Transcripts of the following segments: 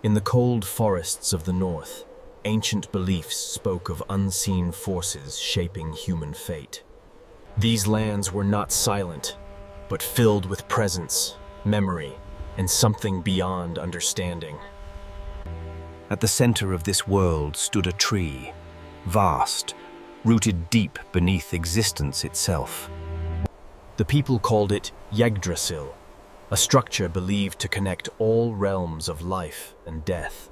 In the cold forests of the north, ancient beliefs spoke of unseen forces shaping human fate. These lands were not silent, but filled with presence, memory, and something beyond understanding. At the center of this world stood a tree, vast, rooted deep beneath existence itself. The people called it Yggdrasil, a structure believed to connect all realms of life and death.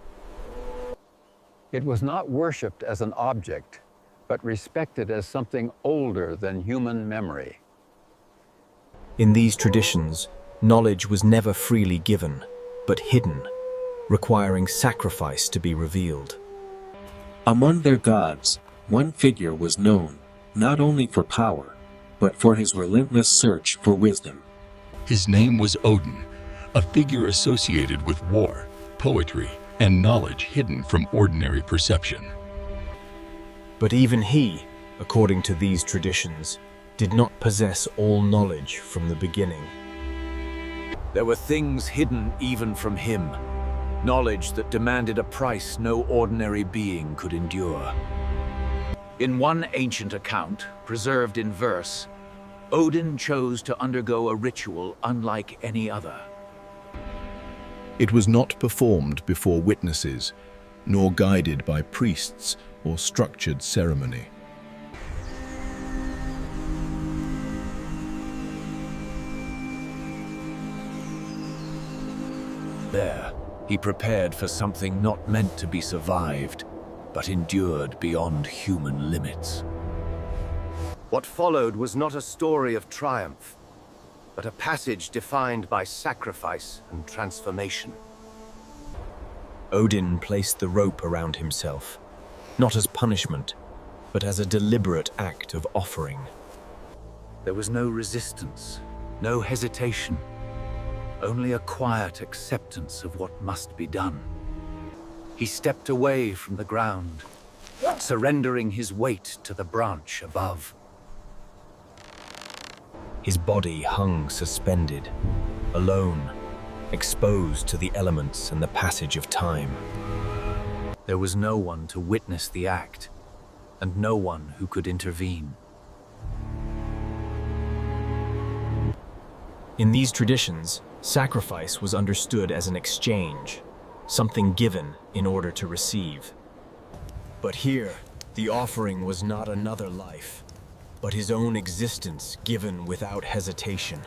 It was not worshipped as an object, but respected as something older than human memory. In these traditions, knowledge was never freely given, but hidden, requiring sacrifice to be revealed. Among their gods, one figure was known, not only for power, but for his relentless search for wisdom. His name was Odin, a figure associated with war, poetry, and knowledge hidden from ordinary perception. But even he, according to these traditions, did not possess all knowledge from the beginning. There were things hidden even from him, knowledge that demanded a price no ordinary being could endure. In one ancient account, preserved in verse, Odin chose to undergo a ritual unlike any other. It was not performed before witnesses, nor guided by priests or structured ceremony. There, he prepared for something not meant to be survived, but endured beyond human limits. What followed was not a story of triumph, but a passage defined by sacrifice and transformation. Odin placed the rope around himself, not as punishment, but as a deliberate act of offering. There was no resistance, no hesitation, only a quiet acceptance of what must be done. He stepped away from the ground, surrendering his weight to the branch above. His body hung suspended, alone, exposed to the elements and the passage of time. There was no one to witness the act, and no one who could intervene. In these traditions, sacrifice was understood as an exchange, something given in order to receive. But here, the offering was not another life, but his own existence given without hesitation.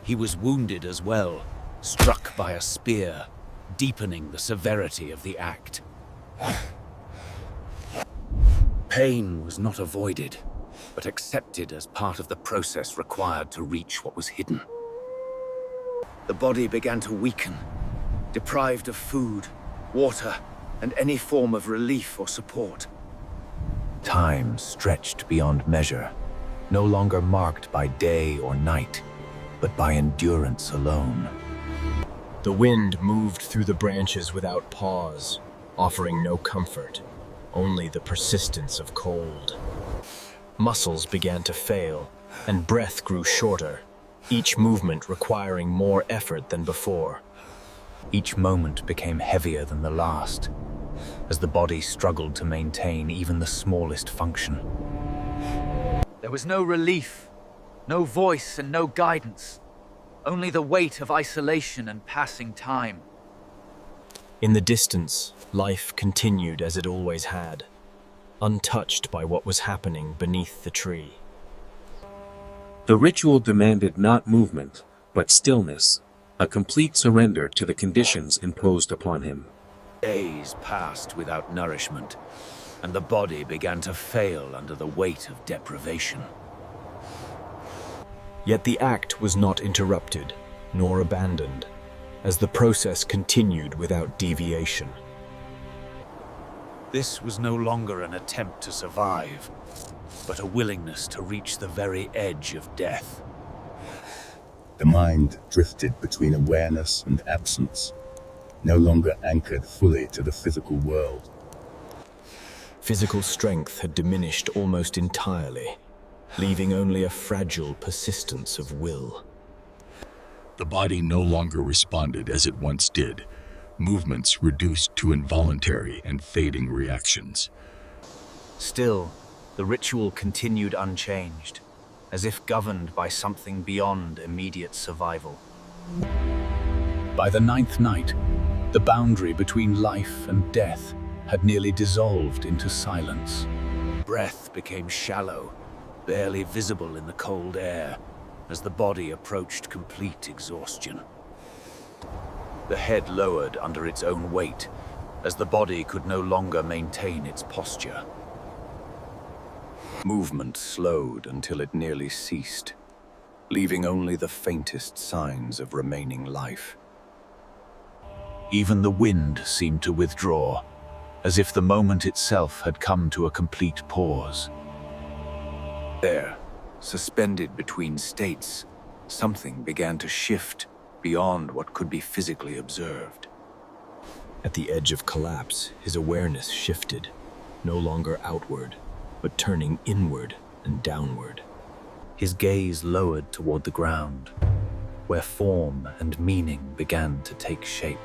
He was wounded as well, struck by a spear, deepening the severity of the act. Pain was not avoided, but accepted as part of the process required to reach what was hidden. The body began to weaken, deprived of food, water, and any form of relief or support. Time stretched beyond measure, no longer marked by day or night, but by endurance alone. The wind moved through the branches without pause, offering no comfort, only the persistence of cold. Muscles began to fail, and breath grew shorter, each movement requiring more effort than before. Each moment became heavier than the last, as the body struggled to maintain even the smallest function. There was no relief, no voice and no guidance, only the weight of isolation and passing time. In the distance, life continued as it always had, untouched by what was happening beneath the tree. The ritual demanded not movement, but stillness, a complete surrender to the conditions imposed upon him. Days passed without nourishment, and the body began to fail under the weight of deprivation. Yet the act was not interrupted, nor abandoned, as the process continued without deviation. This was no longer an attempt to survive, but a willingness to reach the very edge of death. The mind drifted between awareness and absence, no longer anchored fully to the physical world. Physical strength had diminished almost entirely, leaving only a fragile persistence of will. The body no longer responded as it once did, movements reduced to involuntary and fading reactions. Still, the ritual continued unchanged, as if governed by something beyond immediate survival. By the 9th night, the boundary between life and death had nearly dissolved into silence. Breath became shallow, barely visible in the cold air, as the body approached complete exhaustion. The head lowered under its own weight, as the body could no longer maintain its posture. Movement slowed until it nearly ceased, leaving only the faintest signs of remaining life. Even the wind seemed to withdraw, as if the moment itself had come to a complete pause. There, suspended between states, something began to shift beyond what could be physically observed. At the edge of collapse, his awareness shifted, no longer outward, but turning inward and downward. His gaze lowered toward the ground, where form and meaning began to take shape.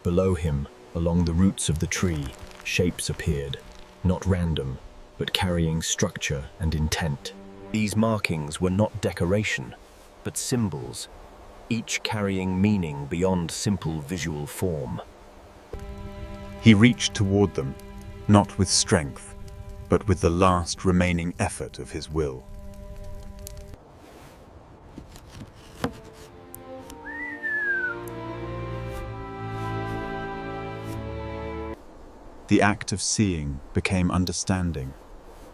Below him, along the roots of the tree, shapes appeared, not random, but carrying structure and intent. These markings were not decoration, but symbols, each carrying meaning beyond simple visual form. He reached toward them, not with strength, but with the last remaining effort of his will. The act of seeing became understanding,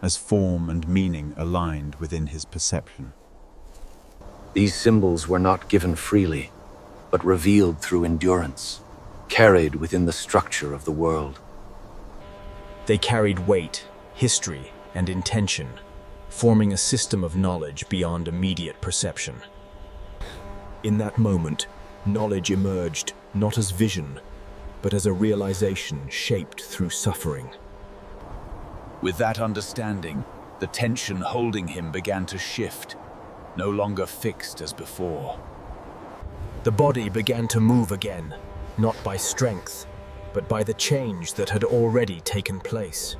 as form and meaning aligned within his perception. These symbols were not given freely, but revealed through endurance, carried within the structure of the world. They carried weight, history, and intention, forming a system of knowledge beyond immediate perception. In that moment, knowledge emerged not as vision, but as a realization shaped through suffering. With that understanding, the tension holding him began to shift, no longer fixed as before. The body began to move again, not by strength, but by the change that had already taken place.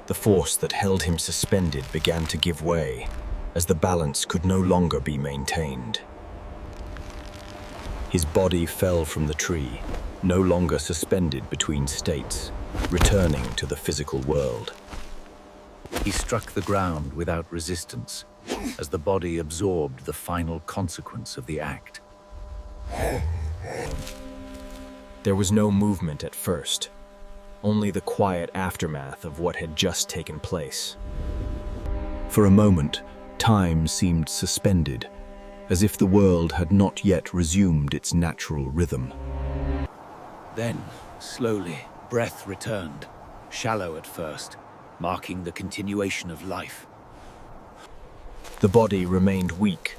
The force that held him suspended began to give way, as the balance could no longer be maintained. His body fell from the tree, no longer suspended between states, returning to the physical world. He struck the ground without resistance, as the body absorbed the final consequence of the act. There was no movement at first, only the quiet aftermath of what had just taken place. For a moment, time seemed suspended, as if the world had not yet resumed its natural rhythm. Then, slowly, breath returned, shallow at first, marking the continuation of life. The body remained weak,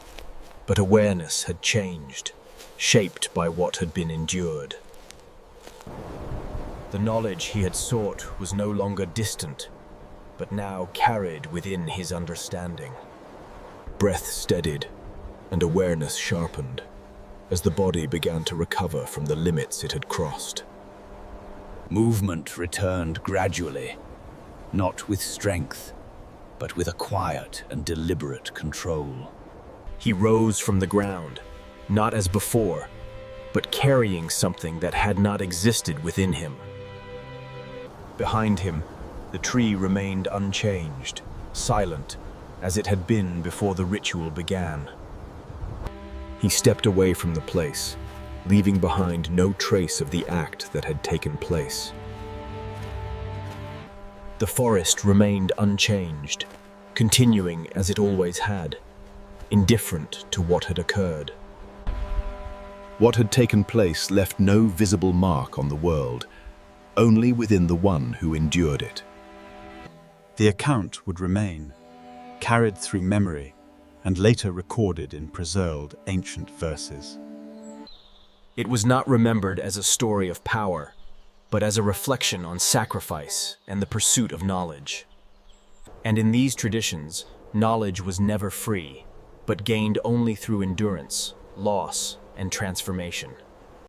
but awareness had changed, shaped by what had been endured. The knowledge he had sought was no longer distant, but now carried within his understanding. Breath steadied, and awareness sharpened, as the body began to recover from the limits it had crossed. Movement returned gradually, not with strength, but with a quiet and deliberate control. He rose from the ground, not as before, but carrying something that had not existed within him. Behind him, the tree remained unchanged, silent, as it had been before the ritual began. He stepped away from the place, leaving behind no trace of the act that had taken place. The forest remained unchanged, continuing as it always had, indifferent to what had occurred. What had taken place left no visible mark on the world, only within the one who endured it. The account would remain, carried through memory, and later recorded in preserved ancient verses. It was not remembered as a story of power, but as a reflection on sacrifice and the pursuit of knowledge. And in these traditions, knowledge was never free, but gained only through endurance, loss, and transformation.